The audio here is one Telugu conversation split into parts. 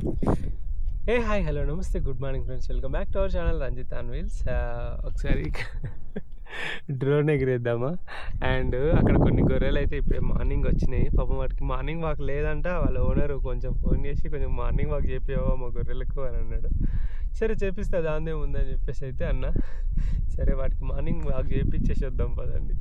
ఏ హాయ్ హలో నమస్తే good morning friends, welcome back to our channel Ranjith on wheels. ఒకసారి డ్రోన్ ఎగిరేద్దామా. అండ్ అక్కడ కొన్ని గొర్రెలు అయితే ఇప్పుడు మార్నింగ్ వచ్చినాయి. పాపం వాటికి మార్నింగ్ వాక్ లేదంట. వాళ్ళ ఓనరు కొంచెం ఫోన్ చేసి కొంచెం మార్నింగ్ వాక్ చేపివా మా గొర్రెలకు అని అన్నాడు. సరే చేపిస్తా, దాందే ఉందని చెప్పేసి అయితే అన్న. సరే వాటికి మార్నింగ్ వాక్ చేపించేసి వద్దాం పదండి.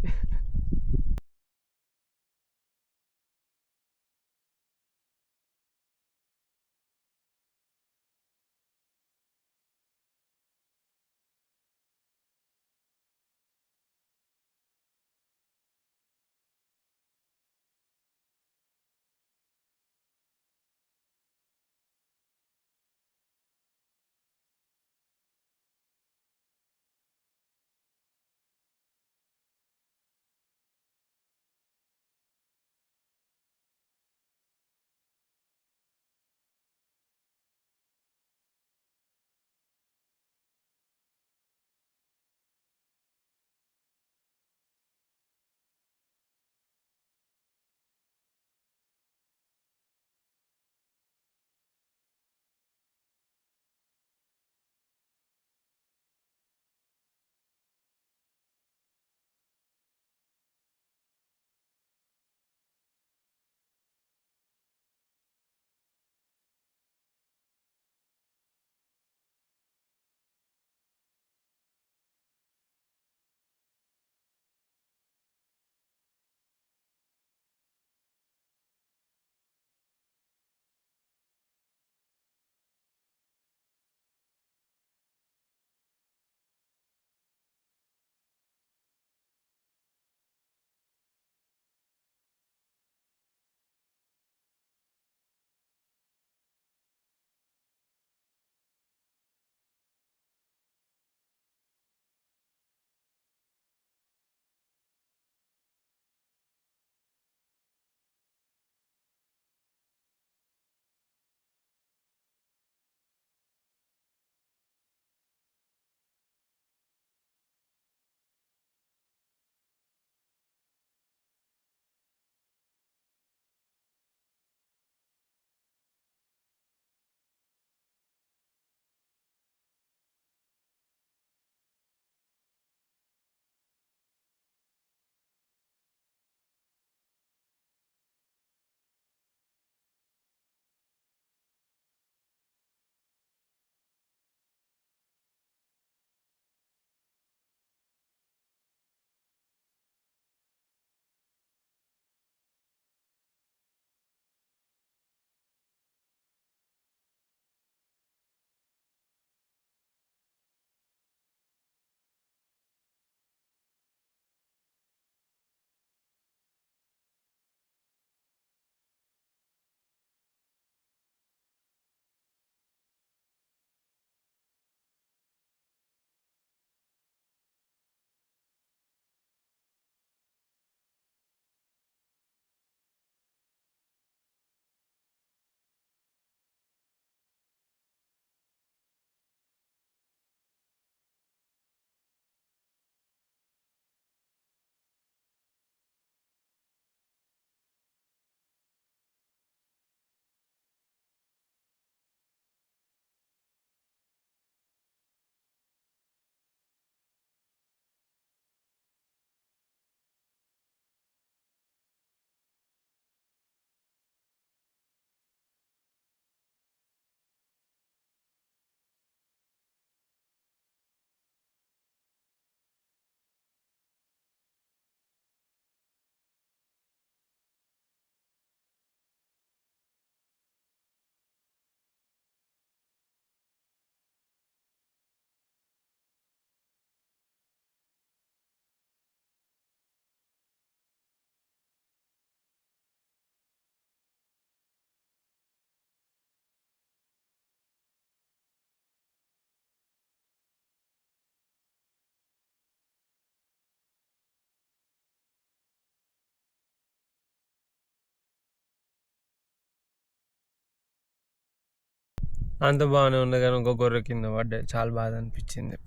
అంత బాగానే ఉంది కానీ ఒక గొర్రె కింద పడ్డాయి, చాలా బాధ అనిపించింది.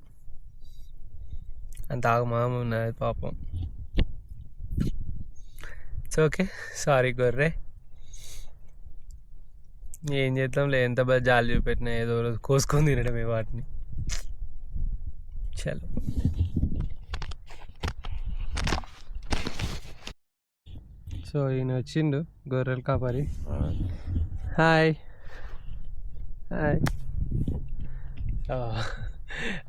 అంత ఆగమాగం ఉన్నది పాపం. ఇట్స్ ఓకే, సారీ గొర్రె. ఏం చేద్దాంలే, ఎంత బాగా జాలి చూపెట్టినా ఏదో రోజు కోసుకొని తినడమే వాటిని. చలో సో ఈయన వచ్చిండు గొర్రెల కాపరి. Hi hi.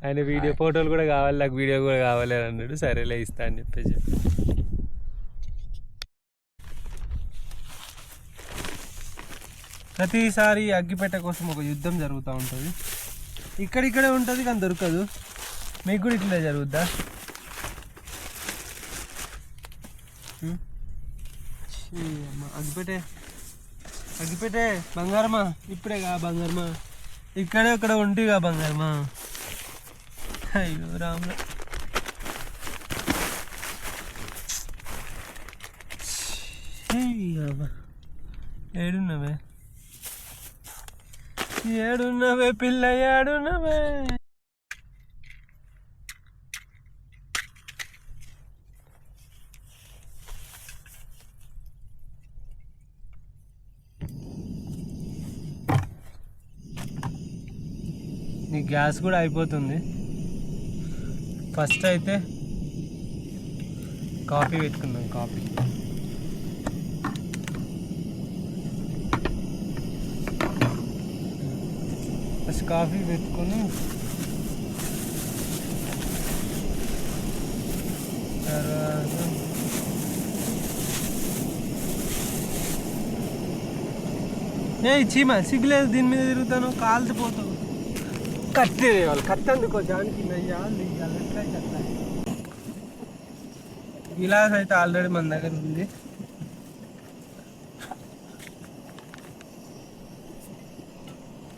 ఆయన వీడియో ఫోటోలు కూడా కావాలి, నాకు వీడియో కూడా కావాలి అని అన్నాడు. సరేలే ఇస్తా అని చెప్పేసి. ప్రతిసారి అగ్గిపెట్ట కోసం ఒక యుద్ధం జరుగుతూ ఉంటుంది. ఇక్కడిక్కడే ఉంటుంది కానీ దొరకదు. మీకు కూడా ఇట్లా జరుగుద్దా? అగ్గిపెట్టే అగ్గిపెట్టే బంగారమా, ఇప్పుడేగా బంగారమా, ఇక్కడే ఇక్కడ ఉంటిగా బంగారమా. అయ్యో రాముల, ఏడున్నవే ఏడున్నవే పిల్ల ఏడున్నవే. నీ గ్యాస్ కూడా అయిపోతుంది. ఫస్ట్ అయితే కాఫీ పెట్టుకున్నాం. కాఫీ ఫస్ట్ కాఫీ పెట్టుకొని తర్వాత చీమా సిగ్గులేదు, దీని మీద తిరుగుతాను, కాల్చిపోతావు. కత్తి వాళ్ళు కత్తి అందుకో జానికి గిలాస్ అయితే ఆల్రెడీ మన దగ్గర ఉంది.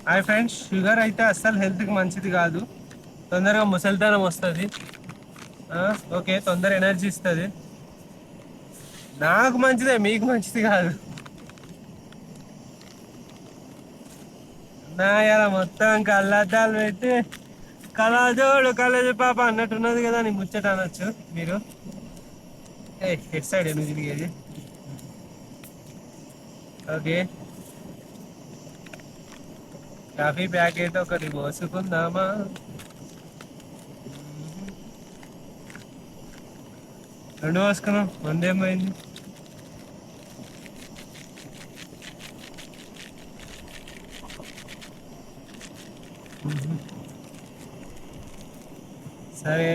హాయ్ ఫ్రెండ్స్, షుగర్ అయితే అస్సలు హెల్త్కి మంచిది కాదు. తొందరగా ముసలితనం వస్తుంది. ఓకే, తొందర ఎనర్జీ ఇస్తుంది. నాకు మంచిదే, మీకు మంచిది కాదు. నా ఇలా మొత్తం కళ్ళద్దాలు పెట్టి కళాజోడు కళాజు పాప అన్నట్టున్నది కదా, నీ ముచ్చట అనొచ్చు మీరు. హెడ్ సైడ్ ఎందుకు తిరిగేది? ఓకే, కాఫీ ప్యాకెట్ ఒకటి పోసుకుందామా? రెండు పోసుకున్నాం, మందేం పోయింది. సరే,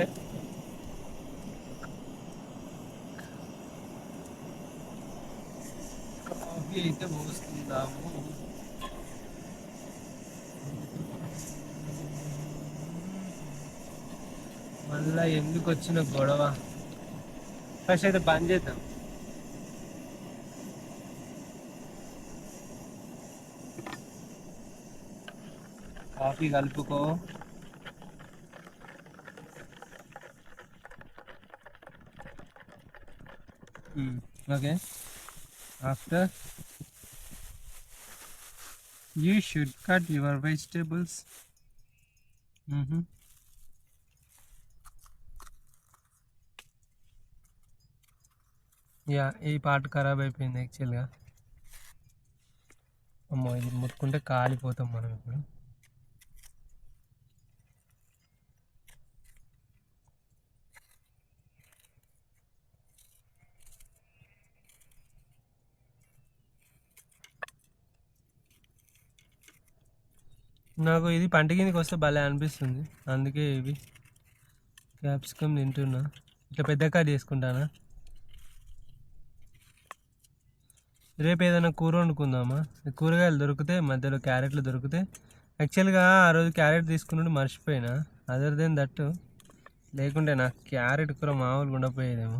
కాఫీ అయితే పోసుకుందాము. మళ్ళా ఎందుకు వచ్చిన గొడవ? ఫస్ట్ అయితే బంద్ చేద్దాం. కాఫీ కలుపుకో. Okay, after you should cut your vegetables. Yeah, ఈ పార్ట్ ఖరాబ్ అయిపోయింది యాక్చువల్గా. అమ్మో, ఇది ముట్టుకుంటే కాలిపోతాం మనం ఇప్పుడు. నాకు ఇది పంట కిందకి వస్తే భలే అనిపిస్తుంది, అందుకే ఇవి క్యాప్సికమ్ తింటున్నా. ఇట్లా పెద్ద కట్ చేసుకుంటానా. రేపు ఏదైనా కూర వండుకుందామా? కూరగాయలు దొరికితే, మధ్యలో క్యారెట్లు దొరికితే. యాక్చువల్గా ఆ రోజు క్యారెట్ తీసుకున్నట్టు మర్చిపోయినా. అదర్ దెన్ దట్టు, లేకుంటే నాకు క్యారెట్ కూర మామూలుగా ఉండపోయేదేమో.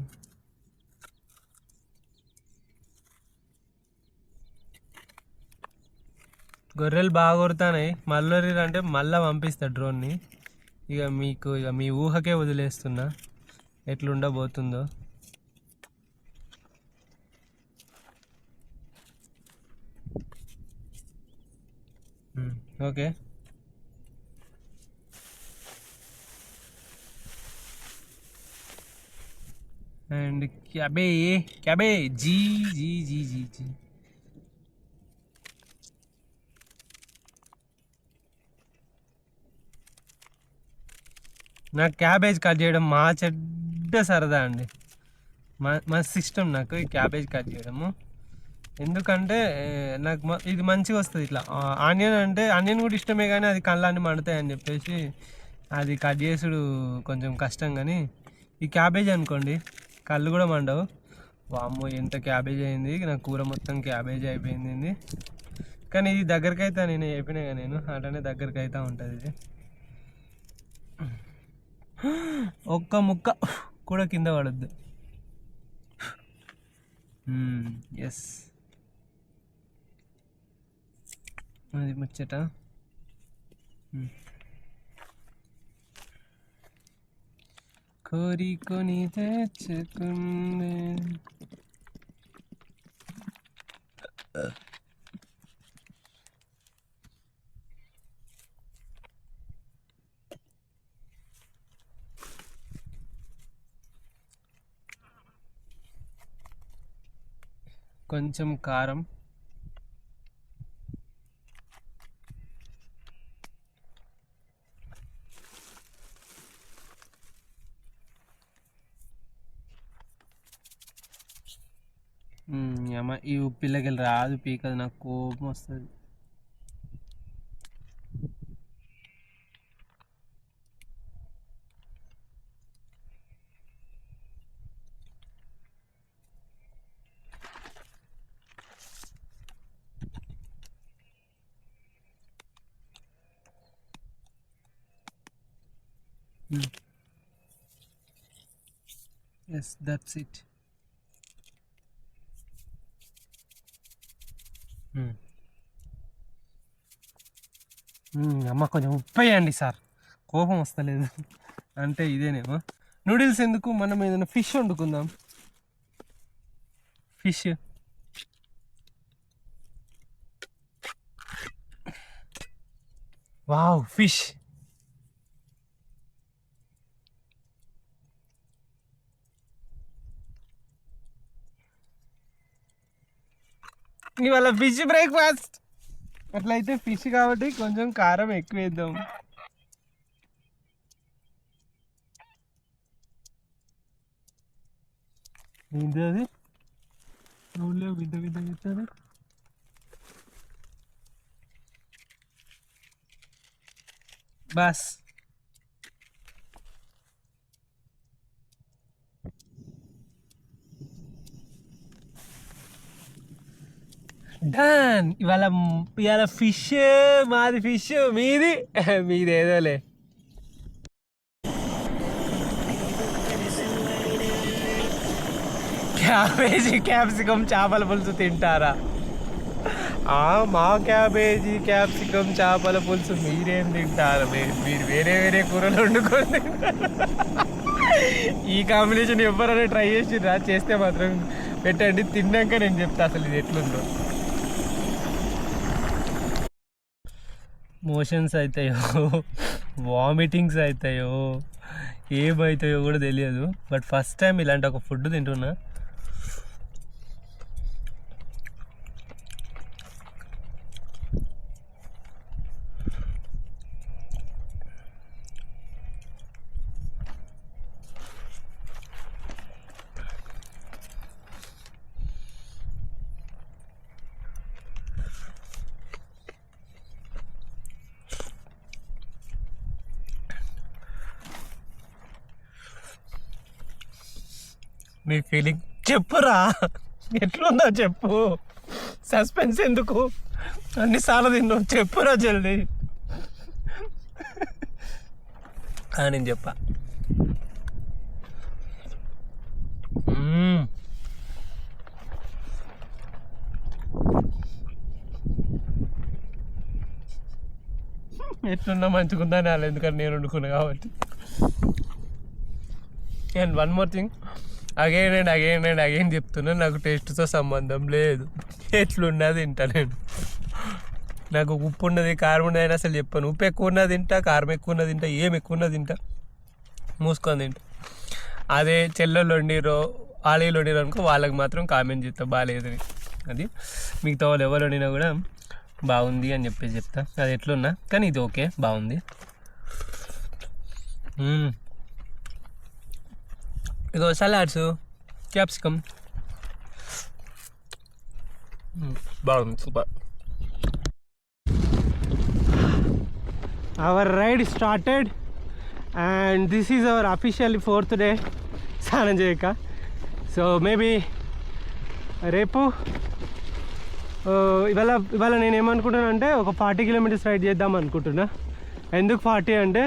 గొర్రెలు బాగా కొరుతాయి. మళ్ళీ అంటే మళ్ళీ పంపిస్తా డ్రోన్ని. ఇక మీ ఊహకే వదిలేస్తున్నా ఎట్లుండబోతుందో. ఓకే, అండ్ క్యాబేజీ జీ జీ జీ జీ. నాకు క్యాబేజ్ కట్ చేయడం మా చెడ్డ సరదా అండి. మస్తు ఇష్టం నాకు ఈ క్యాబేజ్ కట్ చేయడము. ఎందుకంటే నాకు ఇది మంచిగా వస్తుంది ఇట్లా. ఆనియన్ అంటే ఆనియన్ కూడా ఇష్టమే, కానీ అది కళ్ళన్నీ మండుతాయి అని చెప్పేసి అది కట్ చేసుడు కొంచెం కష్టం. కానీ ఈ క్యాబేజ్ అనుకోండి కళ్ళు కూడా మండవు. వామ్మో ఎంత క్యాబేజ్ అయింది, నా కూర మొత్తం క్యాబేజ్ అయిపోయింది. కానీ ఇది దగ్గరికి అయితే నేను చెప్పినాగా, నేను అట్లనే దగ్గరికి అయితే ఉంటుంది ఇది. ఒక్క ముక్క కూడా కింద పడద్దు. ఎస్, అది ముచ్చట. కోరికొని తెచ్చుకుంది. కొంచెం కారం, అమ్మ ఈ ఉప్పిల్లకి రాదు పీకదు, నాకు కోపం వస్తుంది. Yes, that's it. అమ్మ కొంచెం ఉప్పు వేయండి సార్, కోపం వస్తలేదు అంటే ఇదేనేమో. నూడిల్స్ ఎందుకు, మనం ఏదైనా ఫిష్ వండుకుందాం. Fish, wow fish. ఇవాళ ఫిష్ బ్రేక్ఫాస్ట్. అట్లయితే ఫిష్ కాబట్టి కొంచెం కారం ఎక్కువ వేద్దాం. ఏంటి అది వింత వింత ఇస్తుంది. Bus done. ఇవాళ ఫిష్ మాది, ఫిష్ మీది మీది ఏదోలే. క్యాబేజీ క్యాప్సికమ్ చేపల పులుసు తింటారా? మా క్యాబేజీ క్యాప్సికమ్ చేపల పులుసు మీరేం తింటారు? మీరు వేరే వేరే కూరలు వండుకొని ఈ కాంబినేషన్ ఎవరైనా ట్రై చేసిరా? చేస్తే మాత్రం పెట్టండి, తిన్నాక నేను చెప్తా అసలు ఇది ఎట్లుందో. మోషన్స్ అవుతాయో, వామిటింగ్స్ అవుతాయో, ఏమవుతాయో కూడా తెలియదు. బట్ ఫస్ట్ టైం ఇలాంటి ఒక ఫుడ్ తింటున్నా. నీ ఫీలింగ్ చెప్పురా, ఎట్లుందో చెప్పు. సస్పెన్స్ ఎందుకు, అన్నిసార్లు తిన్నావు, చెప్పురా జల్దీ. నేను చెప్పా. ఎట్లున్నా మంచిగుందని వాళ్ళు, ఎందుకంటే నేను వండుకున్నా కాబట్టి. And one more thing, again and again చెప్తున్నా, నాకు టేస్ట్తో సంబంధం లేదు. ఎట్లున్నది తింటా నేను. నాకు ఉప్పు ఉన్నది కారం ఉన్నది అని అసలు చెప్పాను. ఉప్పు ఎక్కువ ఉన్నది తింటా, కారం ఎక్కువ ఉన్నది తింటా, ఏం ఎక్కువ ఉన్నది తింటా, మూసుకొని తింటా. అదే చెల్లెళ్ళు వండిరో ఆలయలు వండిరో అనుకో, వాళ్ళకి మాత్రం కామెంట్ చేస్తా బాగాలేదని. అది మిగతా వాళ్ళు ఎవరు వండినా కూడా బాగుంది అని చెప్పేసి చెప్తా. అది ఎట్లున్నా కానీ ఇది ఓకే, బాగుంది. ఇగో సలాడ్స్, క్యాప్సికమ్, బాగుంది, super. Our ride started and this is our officially 4th day స్నానం చేయక. సో మేబీ రేపు ఇవాళ నేను ఏమనుకుంటున్నా అంటే ఒక 40 కిలోమీటర్స్ రైడ్ చేద్దాం అనుకుంటున్నా. ఎందుకు 40 అంటే,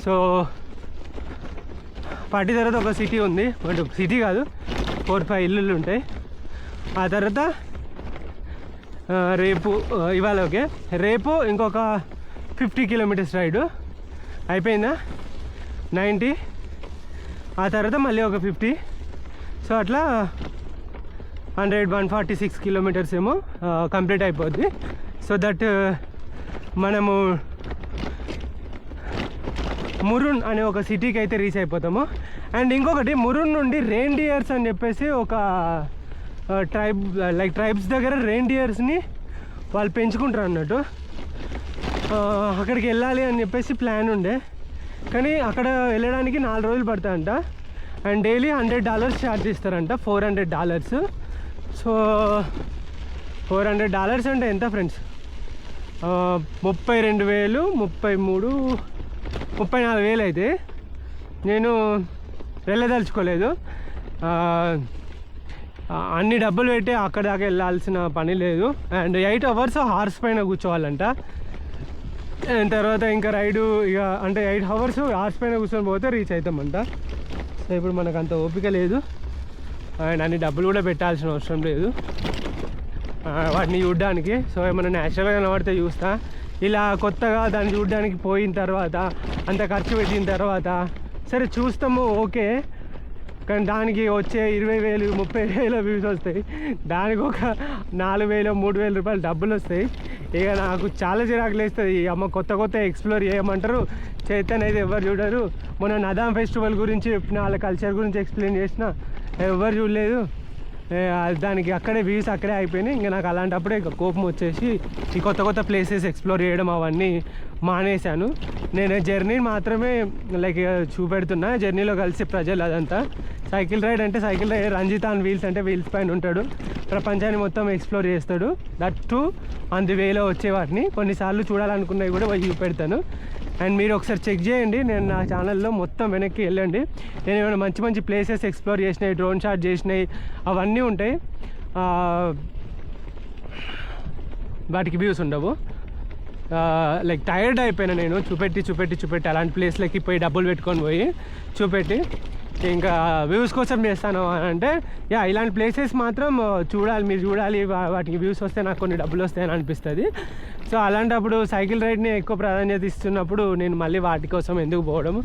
సో 40 తర్వాత ఒక సిటీ ఉంది, బట్ సిటీ కాదు, 4-5 ఇల్లులు ఉంటాయి. ఆ తర్వాత రేపు ఇవాళ ఓకే, రేపు ఇంకొక 50 కిలోమీటర్స్ రైడు అయిపోయిందా, 90. ఆ తర్వాత మళ్ళీ ఒక 50. సో అట్లా 146 కిలోమీటర్స్ ఏమో కంప్లీట్ అయిపోద్ది. సో దట్ మనము మురున్ అనే ఒక సిటీకి అయితే రీచ్ అయిపోతాము. అండ్ ఇంకొకటి, మురున్ నుండి రెయిన్డియర్స్ అని చెప్పేసి ఒక ట్రైబ్స్ దగ్గర రెయిన్డియర్స్ని వాళ్ళు పెంచుకుంటారు అన్నట్టు. అక్కడికి వెళ్ళాలి అని చెప్పేసి ప్లాన్ ఉండే, కానీ అక్కడ వెళ్ళడానికి 4 రోజులు పడతాయంట. అండ్ డైలీ $100 ఛార్జ్ చేస్తారంట, $400. సో $400 అంటే ఎంత ఫ్రెండ్స్, 32,000, 34,000 అయితే. నేను వెళ్ళదలుచుకోలేదు, అన్ని డబ్బులు పెట్టి అక్కడ దాకా వెళ్ళాల్సిన పని లేదు. అండ్ 8 అవర్స్ హార్స్ పైన కూర్చోవాలంట. అండ్ తర్వాత ఇంకా రైడు ఇక అంటే 8 అవర్స్ హార్స్ పైన కూర్చొని పోతే రీచ్ అవుతామంట. సో ఇప్పుడు మనకు అంత ఓపిక లేదు, అండ్ అన్ని డబ్బులు కూడా పెట్టాల్సిన అవసరం లేదు వాటిని చూడడానికి. సో ఏమైనా న్యాచురల్గా కనబడితే చూస్తా. ఇలా కొత్తగా దాన్ని చూడడానికి పోయిన తర్వాత అంత ఖర్చు పెట్టిన తర్వాత సరే చూస్తాము ఓకే, కానీ దానికి వచ్చే 20,000, 30,000 వ్యూస్ వస్తాయి, దానికి ఒక 4,000, 3,000 రూపాయలు డబ్బులు వస్తాయి. ఇక నాకు చాలా చిరాకులు వేస్తుంది. అమ్మ కొత్త ఎక్స్ప్లోర్ చేయమంటారు, చేతన్ అయితే ఎవరు చూడరు. మొన్న నదాం ఫెస్టివల్ గురించి చెప్పిన, వాళ్ళ కల్చర్ గురించి ఎక్స్ప్లెయిన్ చేసిన, ఎవరు చూడలేదు. దానికి అక్కడే వ్యూస్ అక్కడే అయిపోయినాయి. ఇంకా నాకు అలాంటప్పుడే ఇక కోపం వచ్చేసి ఈ కొత్త ప్లేసెస్ ఎక్స్ప్లోర్ చేయడం అవన్నీ మానేశాను. నేను జర్నీని మాత్రమే చూపెడుతున్నా, జర్నీలో కలిసి ప్రజలు అదంతా. సైకిల్ రైడ్ అంటే cycle ride, Ranjith on wheels అంటే వీల్స్ పైన ఉంటాడు, ప్రపంచాన్ని మొత్తం ఎక్స్ప్లోర్ చేస్తాడు. దట్ టు ఆన్ ది వేలో వచ్చే వాటిని కొన్నిసార్లు చూడాలనుకున్నవి కూడా చూపెడతాను. అండ్ మీరు ఒకసారి చెక్ చేయండి, నేను నా ఛానల్లో మొత్తం వెనక్కి వెళ్ళండి. నేను ఏమైనా మంచి ప్లేసెస్ ఎక్స్ప్లోర్ చేసినాయి, డ్రోన్ షాట్ చేసినాయి, అవన్నీ ఉంటాయి. వాటికి వ్యూస్ ఉండవు. టైర్డ్ అయిపోయినా నేను చూపెట్టి అలాంటి ప్లేస్లకి పోయి డబ్బులు పెట్టుకొని పోయి చూపెట్టి ఇంకా వ్యూస్ కోసం చేస్తాను అంటే, ఇలాంటి ప్లేసెస్ మాత్రం చూడాలి, మీరు చూడాలి, వాటికి వ్యూస్ వస్తే నాకు కొన్ని డబ్బులు వస్తాయని అనిపిస్తుంది. సో అలాంటప్పుడు సైకిల్ రైడ్ని ఎక్కువ ప్రాధాన్యత ఇస్తున్నప్పుడు నేను మళ్ళీ వాటి కోసం ఎందుకు పోవడం,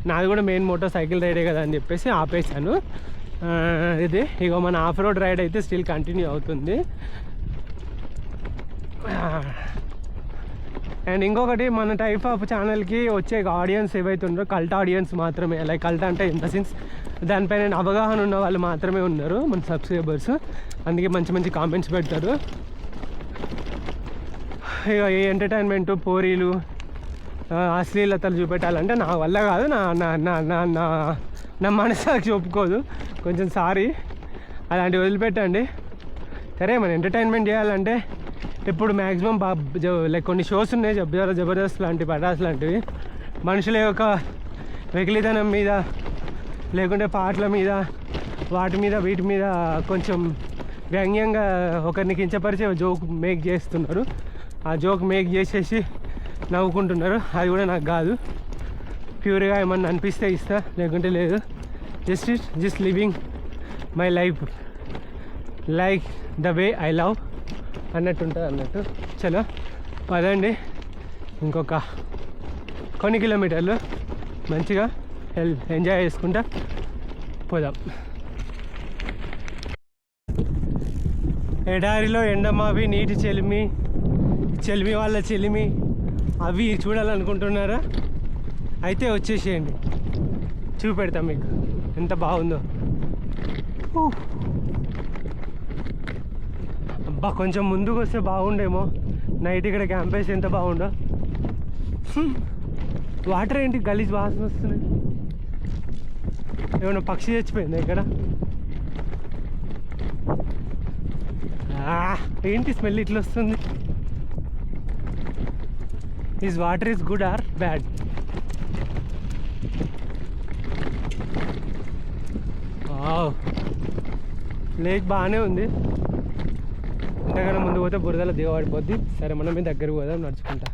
నాది కూడా మెయిన్ మోటో సైకిల్ రైడే కదా అని చెప్పేసి ఆపేశాను. ఇది ఇక మన ఆఫ్ రోడ్ రైడ్ అయితే స్టిల్ కంటిన్యూ అవుతుంది. అండ్ ఇంకొకటి, మన టైప్ ఆఫ్ ఛానల్కి వచ్చే ఆడియన్స్ ఏవైతే ఉన్నారో కల్ట్ ఆడియన్స్ మాత్రమే. కల్ట్ అంటే ఇన్ ద సెన్స్ దానిపైన అవగాహన ఉన్న వాళ్ళు మాత్రమే ఉన్నారు మన సబ్స్క్రైబర్స్. అందుకే మంచి కామెంట్స్ పెడతారు. ఇక ఈ ఎంటర్టైన్మెంట్, పోరీలు, అశ్లీలతలు చూపెట్టాలంటే నా వల్ల కాదు, నా మనసాకి ఒప్పుకోదు. కొంచెం సారీ, అలాంటివి వదిలిపెట్టండి. సరే, మన ఎంటర్టైన్మెంట్ చేయాలంటే ఇప్పుడు మ్యాక్సిమం కొన్ని షోస్ ఉన్నాయి, జబర్దస్త్ లాంటి, పటాస్ లాంటివి. మనుషుల యొక్క వెకిలితనం మీద, లేకుంటే పాటల మీద, వీటి మీద కొంచెం వ్యంగ్యంగా ఒకరిని కించపరిచి జోక్ మేక్ చేస్తున్నారు. ఆ జోక్ మేక్ చేసేసి నవ్వుకుంటున్నారు. అది కూడా నాకు కాదు. ప్యూర్గా ఏమన్నా అనిపిస్తే ఇస్తా, లేకుంటే లేదు. Just living my life like the way I love అన్నట్టు. చలో పదండి, ఇంకొక కొన్ని కిలోమీటర్లు మంచిగా ఎంజాయ్ చేసుకుంటా పోదాం. ఎడారిలో ఎండమావి, నీటి చెలిమి వాళ్ళ చెలిమి అవి చూడాలనుకుంటున్నారా? అయితే వచ్చేసేయండి, చూపెడతాం మీకు ఎంత బాగుందో. అబ్బా, కొంచెం ముందుకు వస్తే బాగుండేమో. నైట్ ఇక్కడ క్యాంప్ వేసి ఎంత బాగుండో. వాటర్ ఏంటి గలీజ్ వాసన వస్తున్నాయి? ఏమన్నా పక్షి చచ్చిపోయింది ఇక్కడ? ఏంటి స్మెల్ ఇట్లా వస్తుంది? Is water is good or bad? Lake బాగానే ఉంది. ఇంతకన్నా ముందు పోతే బురదలో దిగబడిపోద్ది. సరే మనం మీ దగ్గరకు పోదాం నడుచుకుంటా.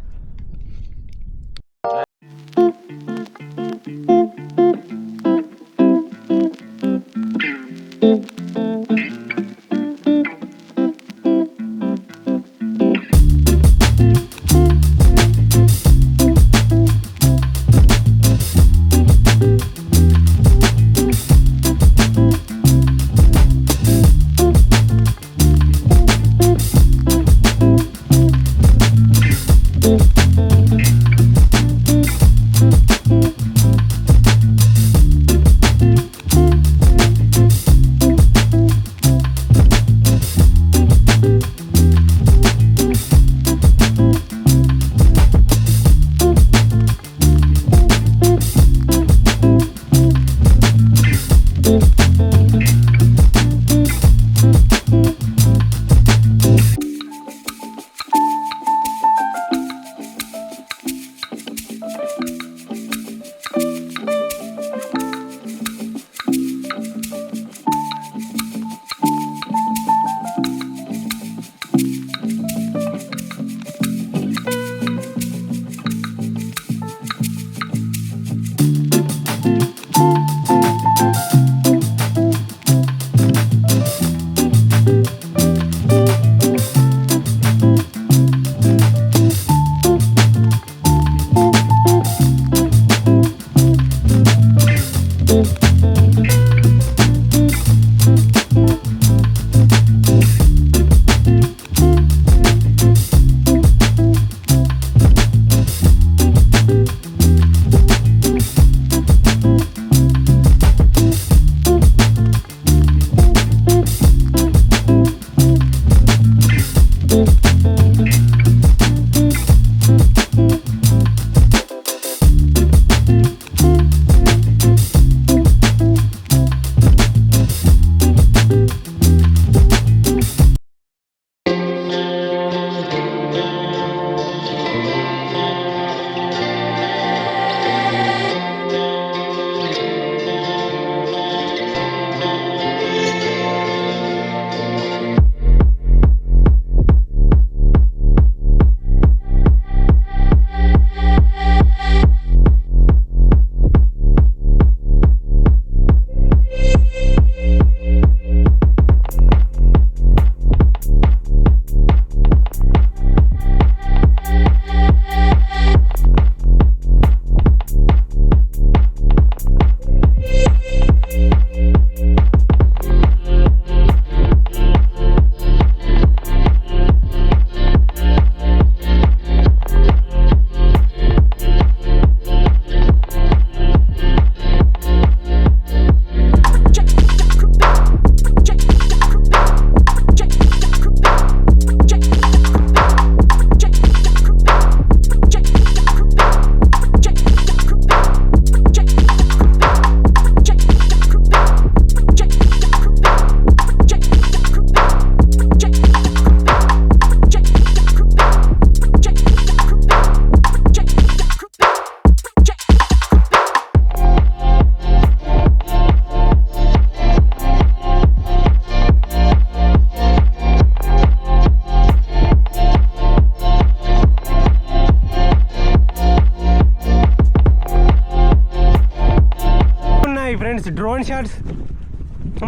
డ్రోన్ షాట్స్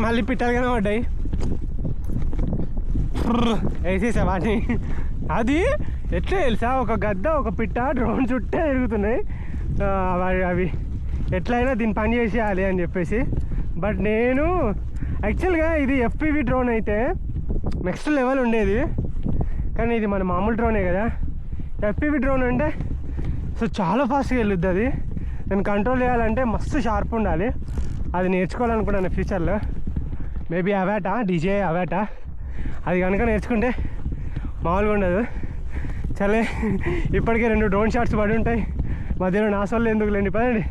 మళ్ళీ పిట్టలు కనబడ్డాయి. వేసేసా వాటిని. అది ఎట్లా తెలుసా, ఒక గద్ద ఒక పిట్ట డ్రోన్ చుట్టే తిరుగుతున్నాయి. అవి ఎట్లయినా దీన్ని పని చేసేయాలి అని చెప్పేసి. బట్ నేను యాక్చువల్గా ఇది FPV డ్రోన్ అయితే నెక్స్ట్ లెవెల్ ఉండేది, కానీ ఇది మన మామూలు డ్రోనే కదా. FPV డ్రోన్ అంటే సో చాలా ఫాస్ట్గా వెళ్ళొద్దు. అది నేను కంట్రోల్ చేయాలంటే మస్తు షార్ప్ ఉండాలి. అది నేర్చుకోవాలనుకున్నాను ఫ్యూచర్లో. మేబీ అవాటా, DJI అవాటా, అది కనుక నేర్చుకుంటే మామూలుగా ఉండదు. చలే, ఇప్పటికే 2 డ్రోన్ షాట్స్ పడి ఉంటాయి. మధ్యలో నా సొల్లు ఎందుకు లేండి పదండి